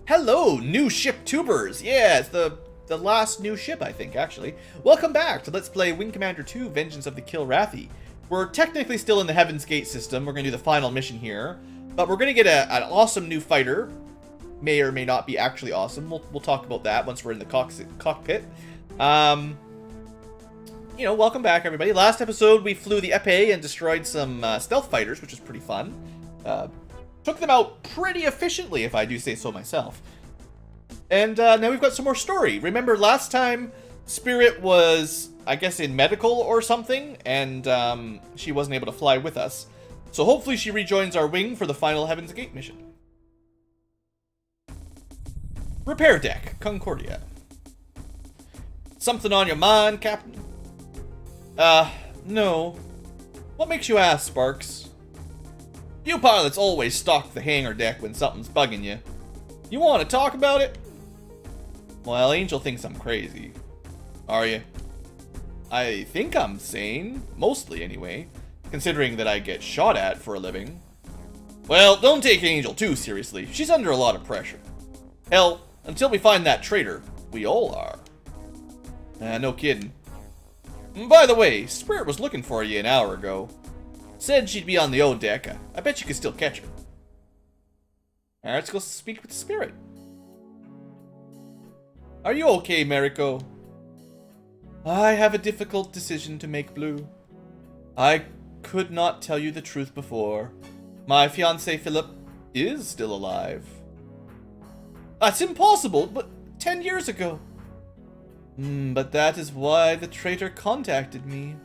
Hello, new ship tubers! Yeah, it's the last new ship, I think, actually. Welcome back to Let's Play Wing Commander 2, Vengeance of the Kilrathi. We're technically still in the Heaven's Gate system. We're going to do the final mission here. But we're going to get an awesome new fighter. May or may not be actually awesome. We'll talk about that once we're in the cockpit. Welcome back, everybody. Last episode, we flew the Epee and destroyed some stealth fighters, which was pretty fun. Took them out pretty efficiently, if I do say so myself. And now we've got some more story. Remember, last time, Spirit was, I guess, in medical or something, and she wasn't able to fly with us. So hopefully she rejoins our wing for the final Heaven's Gate mission. Repair deck, Concordia. Something on your mind, Captain? No. What makes you ask, Sparks? You pilots always stock the hangar deck when something's bugging you. You want to talk about it? Well, Angel thinks I'm crazy. Are you? I think I'm sane. Mostly, anyway. Considering that I get shot at for a living. Well, don't take Angel too seriously. She's under a lot of pressure. Hell, until we find that traitor, we all are. No kidding. By the way, Spirit was looking for you an hour ago. Said she'd be on the O deck. I bet you could still catch her. Alright, let's go speak with the Spirit. Are you okay, Mariko? I have a difficult decision to make, Blue. I could not tell you the truth before. My fiancé Philip is still alive. That's impossible, but 10 years ago. But that is why the traitor contacted me.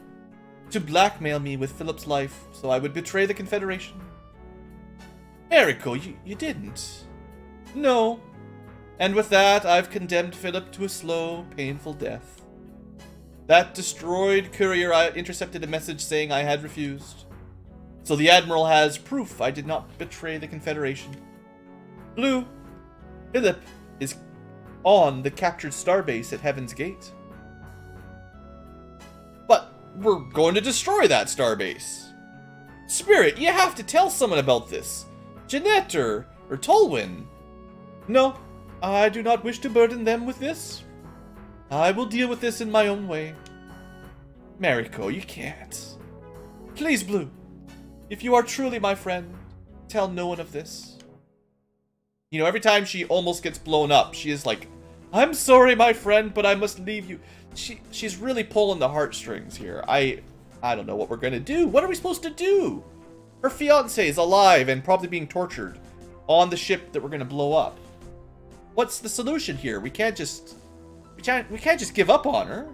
To blackmail me with Philip's life, so I would betray the Confederation. Mariko, you didn't. No. And with that, I've condemned Philip to a slow, painful death. That destroyed courier intercepted a message saying I had refused. So the Admiral has proof I did not betray the Confederation. Blue, Philip is on the captured starbase at Heaven's Gate. But we're going to destroy that starbase. Spirit, you have to tell someone about this. Jeanette or Tolwyn. No, I do not wish to burden them with this. I will deal with this in my own way. Mariko, you can't. Please, Blue. If you are truly my friend, tell no one of this. You know, every time she almost gets blown up, she is like, I'm sorry, my friend, but I must leave you. She's really pulling the heartstrings here. I don't know what we're gonna do. What are we supposed to do? Her fiancé is alive and probably being tortured on the ship that we're gonna blow up. What's the solution here? We can't just give up on her.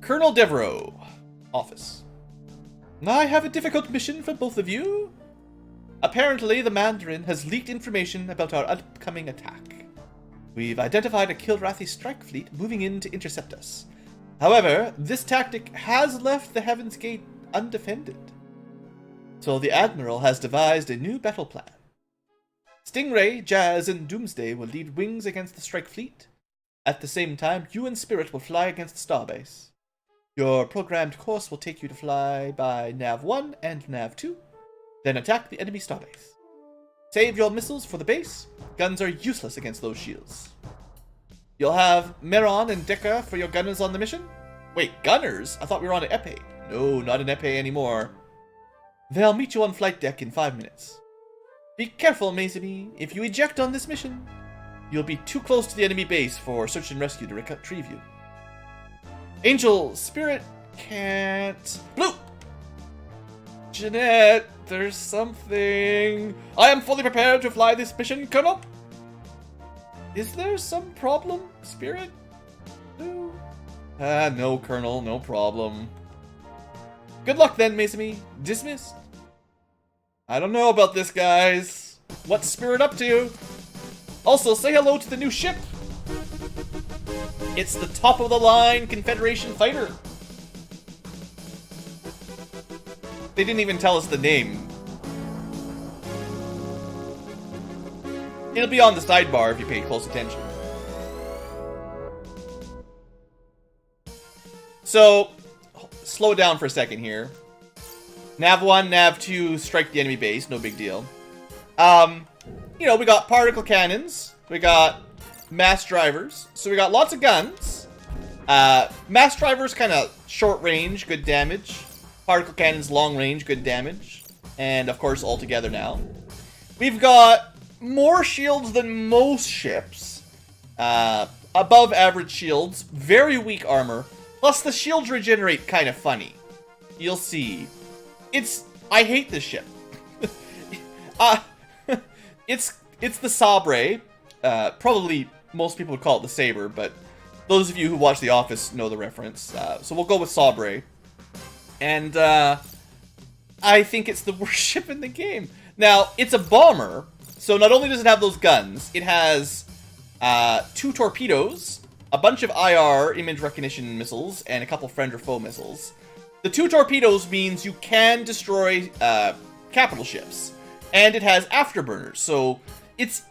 Colonel Devereaux, office. I have a difficult mission for both of you. Apparently, the Mandarin has leaked information about our upcoming attack. We've identified a Kilrathi strike fleet moving in to intercept us. However, this tactic has left the Heaven's Gate undefended. So the Admiral has devised a new battle plan. Stingray, Jazz, and Doomsday will lead wings against the strike fleet. At the same time, you and Spirit will fly against the starbase. Your programmed course will take you to fly by Nav 1 and Nav 2, then attack the enemy starbase. Save your missiles for the base. Guns are useless against those shields. You'll have Meron and Dekka for your gunners on the mission. Wait, gunners? I thought we were on an Epee. No, not an Epee anymore. They'll meet you on flight deck in 5 minutes. Be careful, Maisami. If you eject on this mission, you'll be too close to the enemy base for search and rescue to retrieve you. Angel, Spirit can't... Blue! Jeanette, there's something... I am fully prepared to fly this mission, Colonel. Is there some problem, Spirit? Blue? No, Colonel, no problem. Good luck then, Maisami. Dismissed. I don't know about this, guys. What's Spirit up to? Also, say hello to the new ship. It's the top-of-the-line Confederation fighter. They didn't even tell us the name. It'll be on the sidebar if you pay close attention. So, slow down for a second here. Nav 1, Nav 2 strike the enemy base, no big deal. You know, we got particle cannons. We got mass drivers. So we got lots of guns. Mass drivers kind of short range, good damage. Particle cannons long range, good damage. And of course, all together now. We've got more shields than most ships. Above average shields, very weak armor. Plus the shields regenerate kind of funny. You'll see. I hate this ship. It's the Sabre. Probably most people would call it the Sabre, but those of you who watch The Office know the reference. So we'll go with Sabre. And I think it's the worst ship in the game. Now, it's a bomber, so not only does it have those guns, it has 2 torpedoes, a bunch of IR, image recognition missiles, and a couple friend or foe missiles. The 2 torpedoes means you can destroy capital ships. And it has afterburners, so it's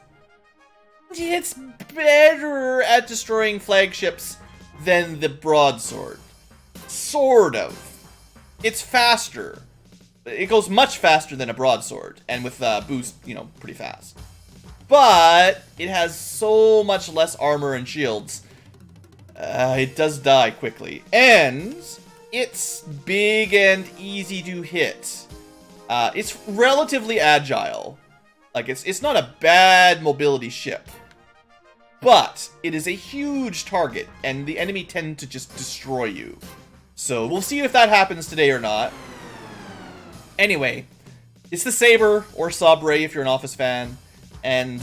better at destroying flagships than the broadsword. Sort of. It's faster. It goes much faster than a broadsword, and with boost, you know, pretty fast. But it has so much less armor and shields. It does die quickly. And it's big and easy to hit. It's relatively agile. Like, it's not a bad mobility ship. But it is a huge target, and the enemy tend to just destroy you. So we'll see if that happens today or not. Anyway, it's the Sabre, or Sabre if you're an Office fan. And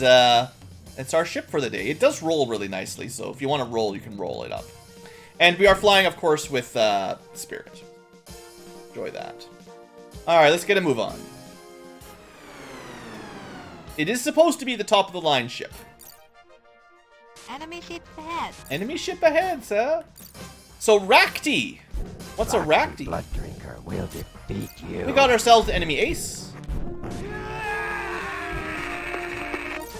it's our ship for the day. It does roll really nicely, so if you want to roll, you can roll it up. And we are flying, of course, with Spirit. Enjoy that. Alright, let's get a move on. It is supposed to be the top of the line ship. Enemy ship ahead. Enemy ship ahead, sir. So, Rakti. What's a Rakti? Blood drinker will defeat you. We got ourselves the enemy ace.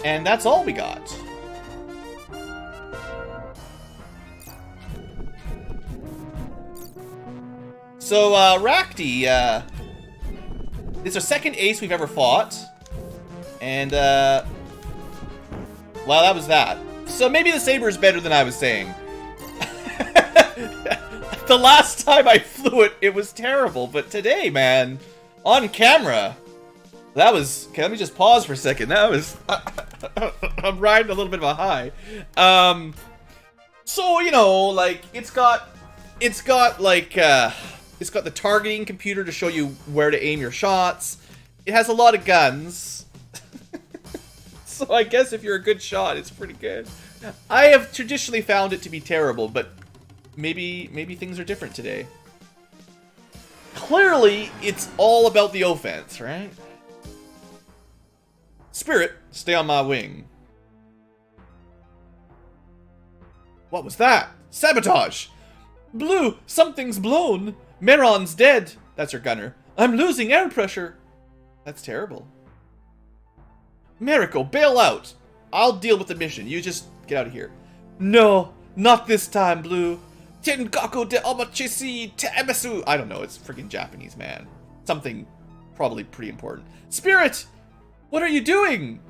And that's all we got. So, Rakti, it's our second ace we've ever fought. And, well, that was that. So maybe the Sabre is better than I was saying. The last time I flew it, it was terrible. But today, man, on camera, that was... Okay, let me just pause for a second. That was... I'm riding a little bit of a high. So, you know, like, it's got like, it's got the targeting computer to show you where to aim your shots. It has a lot of guns. So I guess if you're a good shot, it's pretty good. I have traditionally found it to be terrible, but maybe things are different today. Clearly, it's all about the offense, right? Spirit, stay on my wing. What was that? Sabotage! Blue, something's blown. Meron's dead. That's her gunner. I'm losing air pressure. That's terrible. Mariko, bail out. I'll deal with the mission. You just get out of here. No, not this time, Blue. Tengaku de omachisi te emesu. I don't know. It's freaking Japanese, man. Something probably pretty important. Spirit, what are you doing?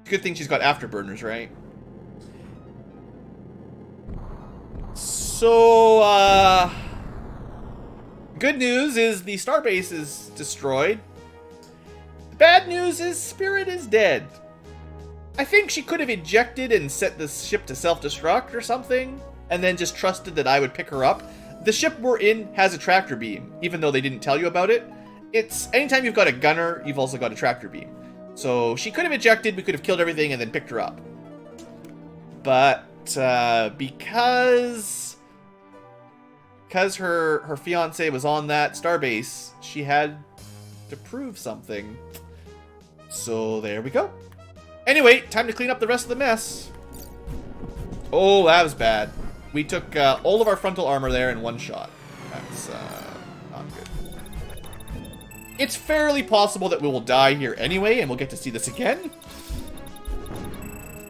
Good thing she's got afterburners, right? So, good news is the starbase is destroyed. The bad news is Spirit is dead. I think she could have ejected and set the ship to self-destruct or something, and then just trusted that I would pick her up. The ship we're in has a tractor beam, even though they didn't tell you about it. It's, anytime you've got a gunner, you've also got a tractor beam. So she could have ejected, we could have killed everything and then picked her up. But, because her fiance was on that starbase, she had to prove something. So there we go. Anyway, time to clean up the rest of the mess. Oh, that was bad. We took all of our frontal armor there in one shot. That's not good. It's fairly possible that we will die here anyway, and we'll get to see this again.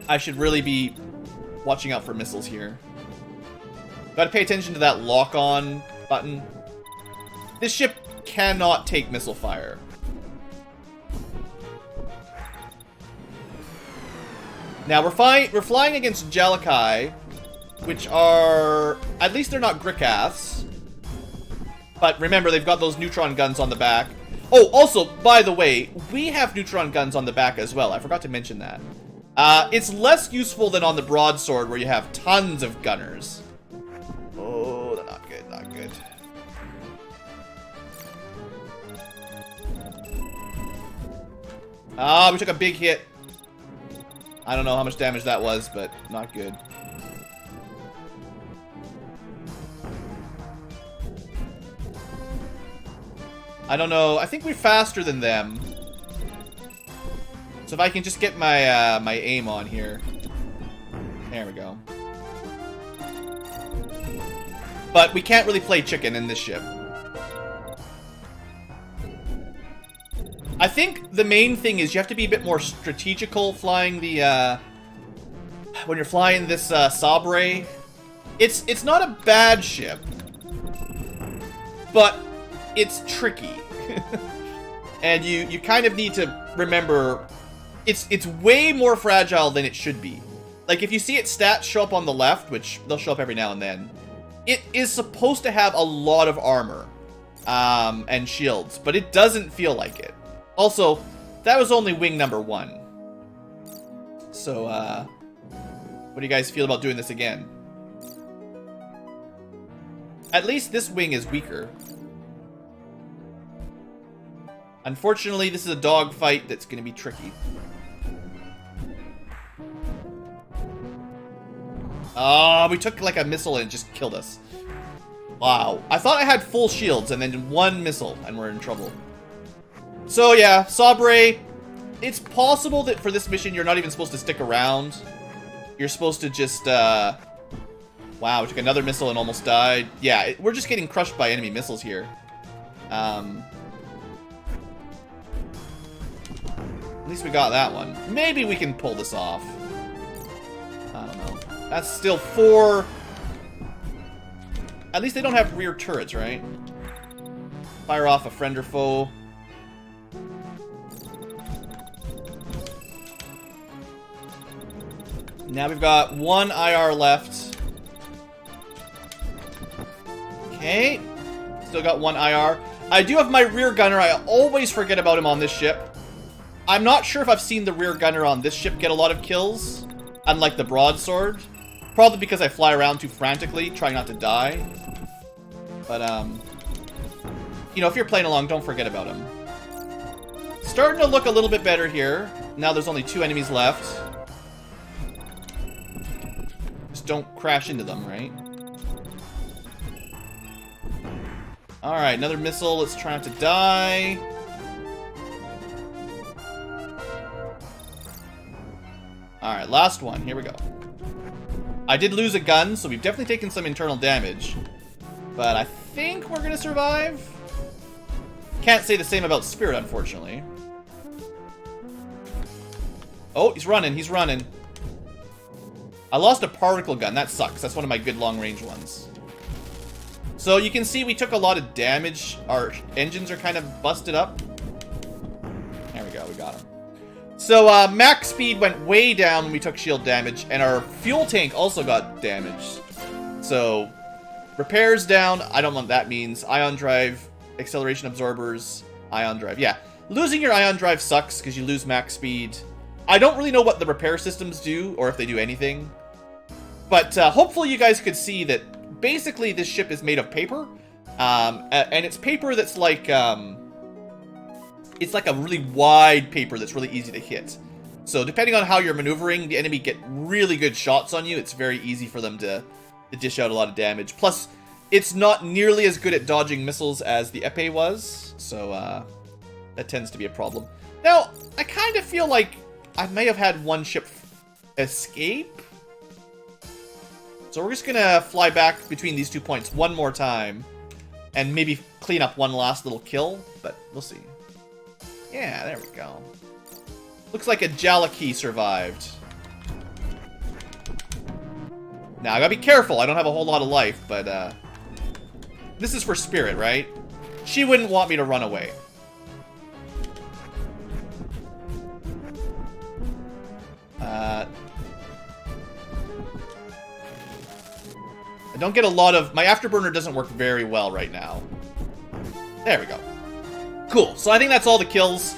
I should really be watching out for missiles here. Gotta pay attention to that lock-on button. This ship cannot take missile fire. Now, we're flying against Jalakai, which are... At least they're not Grikaths. But remember, they've got those neutron guns on the back. Oh, also, by the way, we have neutron guns on the back as well. I forgot to mention that. It's less useful than on the broadsword, where you have tons of gunners. Oh, they're not good, not good. Ah, we took a big hit. I don't know how much damage that was, but not good. I don't know. I think we're faster than them. So if I can just get my my aim on here. There we go. But we can't really play chicken in this ship. I think the main thing is you have to be a bit more strategical flying the when you're flying this Sabre. It's not a bad ship, but it's tricky. And you kind of need to remember it's way more fragile than it should be. Like, if you see its stats show up on the left, which they'll show up every now and then, it is supposed to have a lot of armor and shields, but it doesn't feel like it. Also, that was only wing number 1. So, what do you guys feel about doing this again? At least this wing is weaker. Unfortunately, this is a dogfight that's going to be tricky. Oh, we took like a missile and it just killed us. Wow. I thought I had full shields and then one missile and we're in trouble. So yeah, Sabre, it's possible that for this mission you're not even supposed to stick around. You're supposed to just, wow, we took another missile and almost died. Yeah, we're just getting crushed by enemy missiles here. At least we got that one. Maybe we can pull this off. I don't know. That's still 4. At least they don't have rear turrets, right? Fire off a friend or foe. Now we've got 1 IR left. Okay. Still got 1 IR. I do have my rear gunner. I always forget about him on this ship. I'm not sure if I've seen the rear gunner on this ship get a lot of kills, unlike the broadsword. Probably because I fly around too frantically, trying not to die. But, you know, if you're playing along, don't forget about him. Starting to look a little bit better here. Now there's only 2 enemies left. Just don't crash into them, right? Alright, another missile. Let's try not to die. Alright, last one. Here we go. I did lose a gun, so we've definitely taken some internal damage. But I think we're gonna survive. Can't say the same about Spirit, unfortunately. Oh, he's running, he's running. I lost a particle gun. That sucks. That's one of my good long-range ones. So you can see we took a lot of damage. Our engines are kind of busted up. There we go, we got him. So, max speed went way down when we took shield damage, and our fuel tank also got damaged. So, repairs down, I don't know what that means. Ion drive, acceleration absorbers, ion drive. Yeah, losing your ion drive sucks because you lose max speed. I don't really know what the repair systems do, or if they do anything. But hopefully you guys could see that basically this ship is made of paper. And it's paper that's like... it's like a really wide paper that's really easy to hit. So depending on how you're maneuvering, the enemy get really good shots on you. It's very easy for them to dish out a lot of damage. Plus, it's not nearly as good at dodging missiles as the épée was. So that tends to be a problem. Now, I kind of feel like I may have had one ship escape. So we're just going to fly back between these 2 points one more time. And maybe clean up one last little kill. But we'll see. Yeah, there we go. Looks like a Joy2Key survived. Now, I gotta be careful. I don't have a whole lot of life, but, this is for Spirit, right? She wouldn't want me to run away. I don't get a lot of... My afterburner doesn't work very well right now. There we go. Cool. So I think that's all the kills.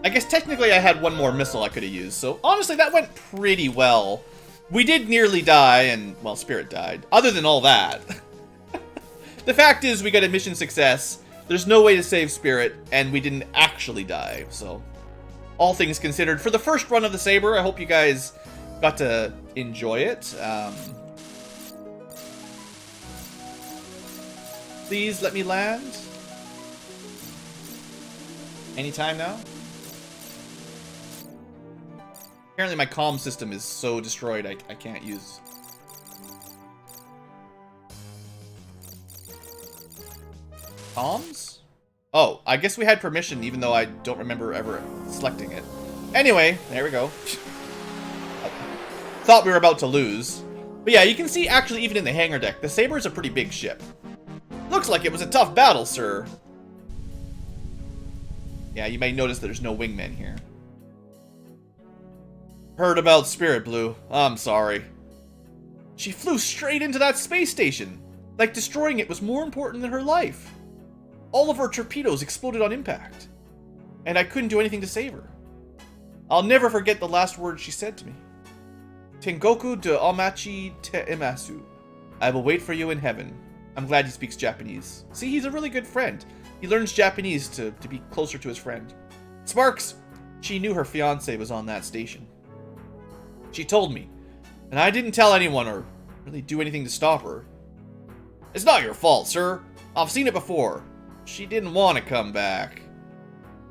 I guess technically I had one more missile I could have used. So honestly, that went pretty well. We did nearly die, and, well, Spirit died. Other than all that. The fact is, we got a mission success. There's no way to save Spirit, and we didn't actually die. So, all things considered, for the first run of the Sabre, I hope you guys got to enjoy it. Please let me land. Anytime now. Apparently my comm system is so destroyed I can't use... Comms? Oh, I guess we had permission even though I don't remember ever selecting it. Anyway, there we go. Thought we were about to lose. But yeah, you can see actually even in the hangar deck, the Sabre is a pretty big ship. Looks like it was a tough battle, sir. Yeah, you may notice that there's no wingmen here. Heard about Spirit, Blue. I'm sorry. She flew straight into that space station. Like destroying it was more important than her life. All of her torpedoes exploded on impact. And I couldn't do anything to save her. I'll never forget the last words she said to me. Tengoku de Omachi te imasu. I will wait for you in heaven. I'm glad he speaks Japanese. See, he's a really good friend. He learns Japanese to be closer to his friend. Sparks! She knew her fiancé was on that station. She told me, and I didn't tell anyone or really do anything to stop her. It's not your fault, sir. I've seen it before. She didn't want to come back.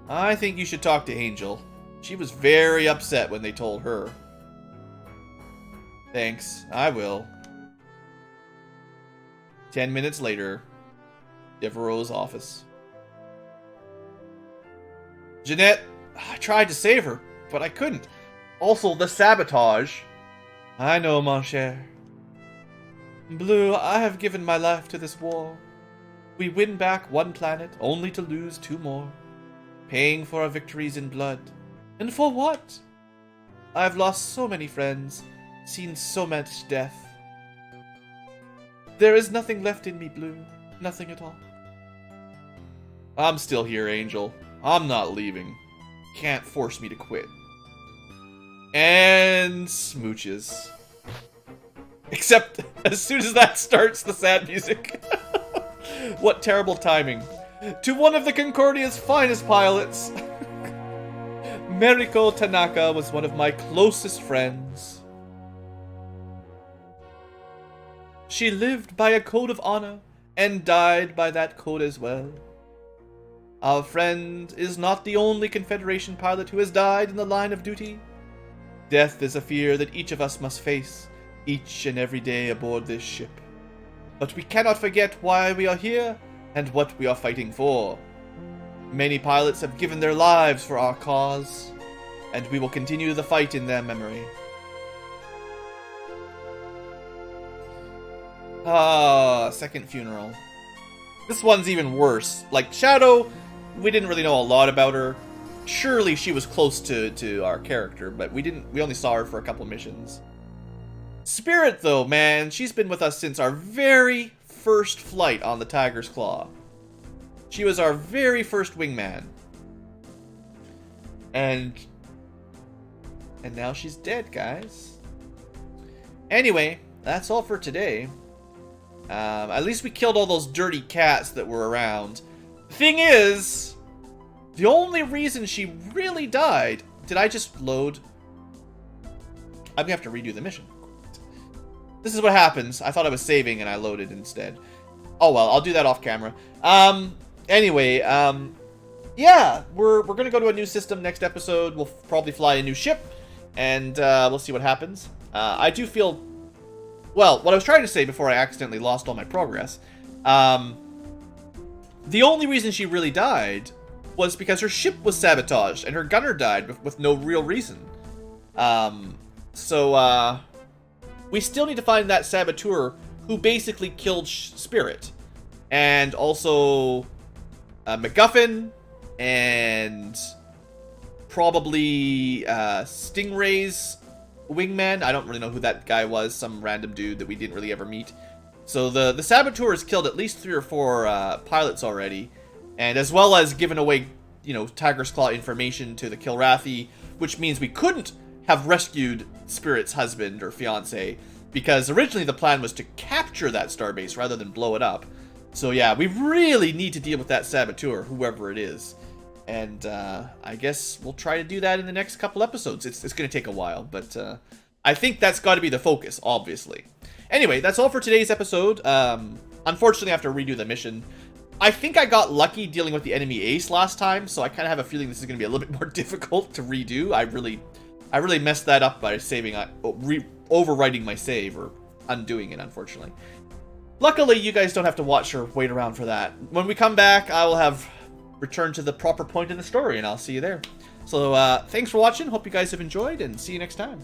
I think you should talk to Angel. She was very upset when they told her. Thanks, I will. 10 minutes later, Devereaux's office. Jeanette, I tried to save her, but I couldn't. Also, the sabotage. I know, mon cher. Blue, I have given my life to this war. We win back one planet, only to lose two more. Paying for our victories in blood. And for what? I've lost so many friends, seen so much death. There is nothing left in me, Blue. Nothing at all. I'm still here, Angel. I'm not leaving. Can't force me to quit. And smooches. Except as soon as that starts, the sad music. What terrible timing. To one of the Concordia's finest pilots. Meriko Tanaka was one of my closest friends. She lived by a code of honor and died by that code as well. Our friend is not the only Confederation pilot who has died in the line of duty. Death is a fear that each of us must face each and every day aboard this ship. But we cannot forget why we are here and what we are fighting for. Many pilots have given their lives for our cause, and we will continue the fight in their memory. Ah, second funeral. This one's even worse. Like, Shadow, we didn't really know a lot about her. Surely she was close to our character, but we only saw her for a couple missions. Spirit, though, man, she's been with us since our very first flight on the Tiger's Claw. She was our very first wingman. And now she's dead, guys. Anyway, that's all for today. At least we killed all those dirty cats that were around. Thing is, the only reason she really died... Did I just load? I'm gonna have to redo the mission. This is what happens. I thought I was saving and I loaded instead. Oh well, I'll do that off camera. Anyway, yeah, we're gonna go to a new system next episode. We'll probably fly a new ship, and we'll see what happens. I do feel... Well, what I was trying to say before I accidentally lost all my progress, the only reason she really died was because her ship was sabotaged and her gunner died with no real reason. We still need to find that saboteur who basically killed Spirit. And also MacGuffin and probably Stingray's wingman. I don't really know who that guy was. Some random dude that we didn't really ever meet. So the saboteur has killed at least 3 or 4 pilots already, and as well as given away, you know, Tiger's Claw information to the Kilrathi, which means we couldn't have rescued Spirit's husband or fiance, because originally the plan was to capture that starbase rather than blow it up. So yeah, we really need to deal with that saboteur, whoever it is. And I guess we'll try to do that in the next couple episodes. It's going to take a while, but I think that's got to be the focus, obviously. Anyway, that's all for today's episode. Unfortunately, I have to redo the mission. I think I got lucky dealing with the enemy ace last time, so I kind of have a feeling this is going to be a little bit more difficult to redo. I really messed that up by overwriting my save, or undoing it, unfortunately. Luckily, you guys don't have to watch or wait around for that. When we come back, I will have returned to the proper point in the story, and I'll see you there. So, thanks for watching. Hope you guys have enjoyed, and see you next time.